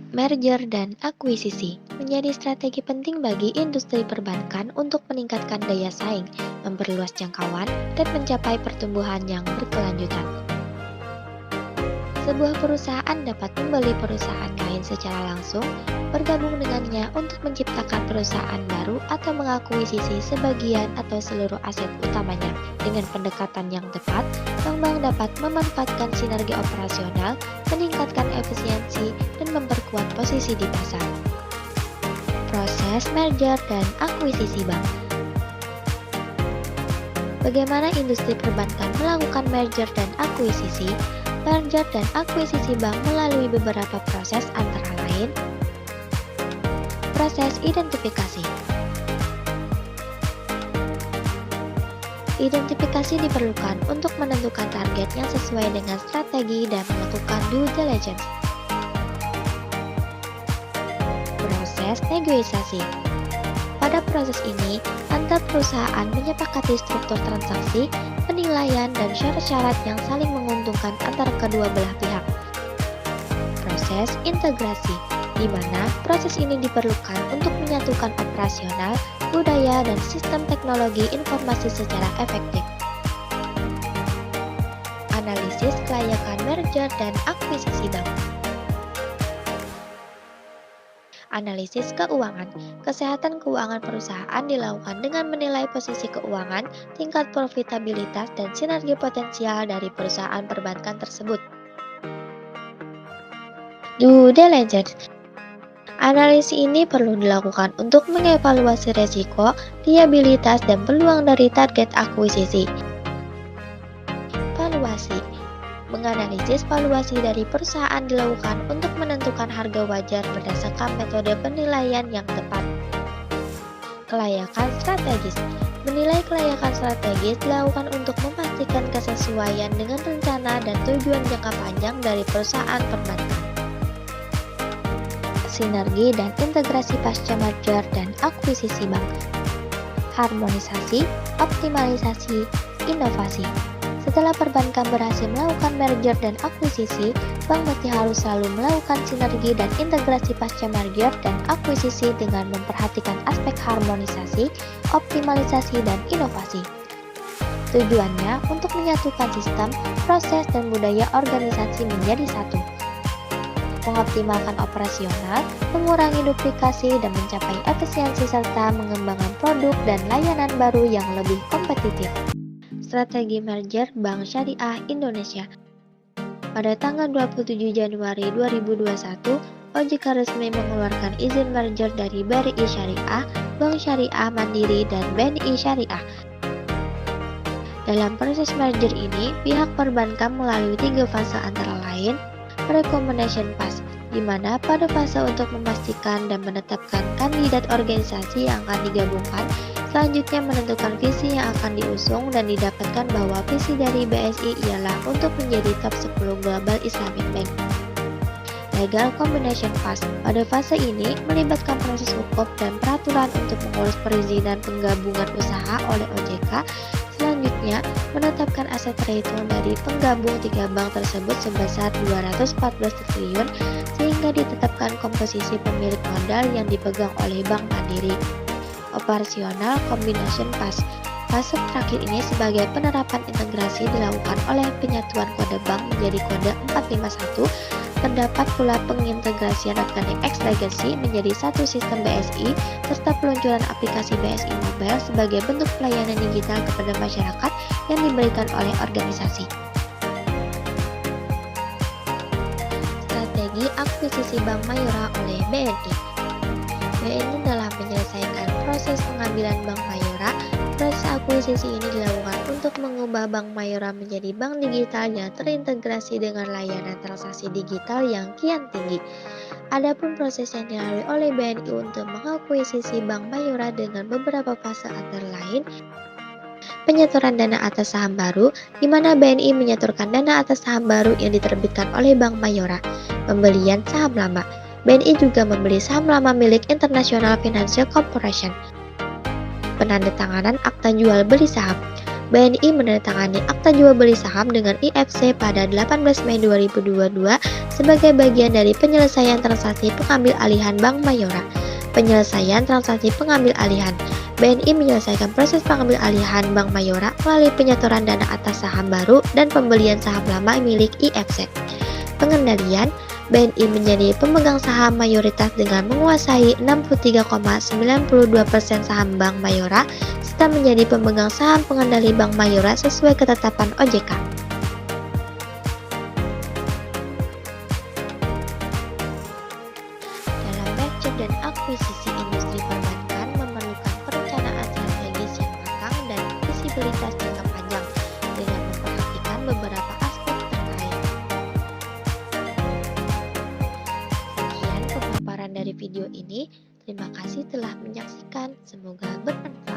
Merger dan akuisisi menjadi strategi penting bagi industri perbankan untuk meningkatkan daya saing, memperluas jangkauan, dan mencapai pertumbuhan yang berkelanjutan. Sebuah perusahaan dapat membeli perusahaan lain secara langsung, bergabung dengannya untuk menciptakan perusahaan baru atau mengakuisisi sebagian atau seluruh aset utamanya. Dengan pendekatan yang tepat, bank-bank dapat memanfaatkan sinergi operasional, meningkatkan efisiensi, dan memperkuat posisi di pasar. Proses merger dan akuisisi bank. Bagaimana industri perbankan melakukan merger dan akuisisi? Merger dan akuisisi bank melalui beberapa proses antara lain. Proses identifikasi. Identifikasi diperlukan untuk menentukan target yang sesuai dengan strategi dan melakukan due diligence. Proses negosiasi. Pada proses ini, antar perusahaan menyepakati struktur transaksi, penilaian, dan syarat-syarat yang saling menguntungkan antara kedua belah pihak. Proses integrasi, di mana proses ini diperlukan untuk menyatukan operasional, budaya, dan sistem teknologi informasi secara efektif. Analisis kelayakan merger dan akuisisi bank. Analisis keuangan. Kesehatan keuangan perusahaan dilakukan dengan menilai posisi keuangan, tingkat profitabilitas, dan sinergi potensial dari perusahaan perbankan tersebut. Due diligence. Analisis ini perlu dilakukan untuk mengevaluasi resiko, liabilitas, dan peluang dari target akuisisi. Valuasi. Menganalisis valuasi dari perusahaan dilakukan untuk menentukan harga wajar berdasarkan metode penilaian yang tepat. Kelayakan strategis. Menilai kelayakan strategis dilakukan untuk memastikan kesesuaian dengan rencana dan tujuan jangka panjang dari perusahaan perbankan. Sinergi dan integrasi pasca merger dan akuisisi bank. Harmonisasi, optimalisasi, inovasi. Setelah perbankan berhasil melakukan merger dan akuisisi, bank mesti harus selalu melakukan sinergi dan integrasi pasca merger dan akuisisi dengan memperhatikan aspek harmonisasi, optimalisasi, dan inovasi. Tujuannya untuk menyatukan sistem, proses, dan budaya organisasi menjadi satu. Mengoptimalkan operasional, mengurangi duplikasi, dan mencapai efisiensi serta mengembangkan produk dan layanan baru yang lebih kompetitif. Strategi merger Bank Syariah Indonesia. Pada tanggal 27 Januari 2021, OJK resmi mengeluarkan izin merger dari BRI Syariah, Bank Syariah Mandiri, dan BNI Syariah. Dalam proses merger ini, pihak perbankan melalui 3 fase antara lain, recommendation phase, di mana pada fase untuk memastikan dan menetapkan kandidat organisasi yang akan digabungkan, selanjutnya menentukan visi yang akan diusung dan didapatkan bahwa visi dari BSI ialah untuk menjadi top 10 Global Islamic Bank. Legal Combination Phase. Pada fase ini melibatkan proses hukum dan peraturan untuk mengurus perizinan penggabungan usaha oleh OJK. Selanjutnya, menetapkan aset terhitung dari penggabung 3 bank tersebut sebesar 214 triliun sehingga ditetapkan komposisi pemilik modal yang dipegang oleh Bank Mandiri. Operasional Combination Phase. Fase terakhir ini sebagai penerapan integrasi dilakukan oleh penyatuan kode bank menjadi kode 451. Terdapat pula pengintegrasian rekening X Legacy menjadi satu sistem BSI serta peluncuran aplikasi BSI Mobile sebagai bentuk pelayanan digital kepada masyarakat yang diberikan oleh organisasi. Strategi akuisisi Bank Mayora oleh BNI. BNI dalam menyelesaikan proses pengambilan Bank Mayora. Proses akuisisi ini dilakukan untuk mengubah Bank Mayora menjadi bank digital yang terintegrasi dengan layanan transaksi digital yang kian tinggi. Adapun proses yang dilalui oleh BNI untuk mengakuisisi Bank Mayora dengan beberapa fase antara lain, penyetoran dana atas saham baru, di mana BNI menyetorkan dana atas saham baru yang diterbitkan oleh Bank Mayora, pembelian saham lama. BNI juga membeli saham lama milik International Financial Corporation. Penandatanganan akta jual beli saham. BNI menandatangani akta jual beli saham dengan IFC pada 18 Mei 2022 sebagai bagian dari penyelesaian transaksi pengambil alihan Bank Mayora. Penyelesaian transaksi pengambil alihan. BNI menyelesaikan proses pengambil alihan Bank Mayora melalui penyetoran dana atas saham baru dan pembelian saham lama milik IFC. Pengendalian. BNI menjadi pemegang saham mayoritas dengan menguasai 63,92% saham Bank Mayora serta menjadi pemegang saham pengendali Bank Mayora sesuai ketetapan OJK. Dalam merger dan akuisisi industri perbankan memerlukan perencanaan strategis yang matang dan visibilitas jangka panjang dengan memperhatikan beberapa aspek terkait. Sekian pemaparan dari video ini. Terima kasih telah menyaksikan. Semoga bermanfaat.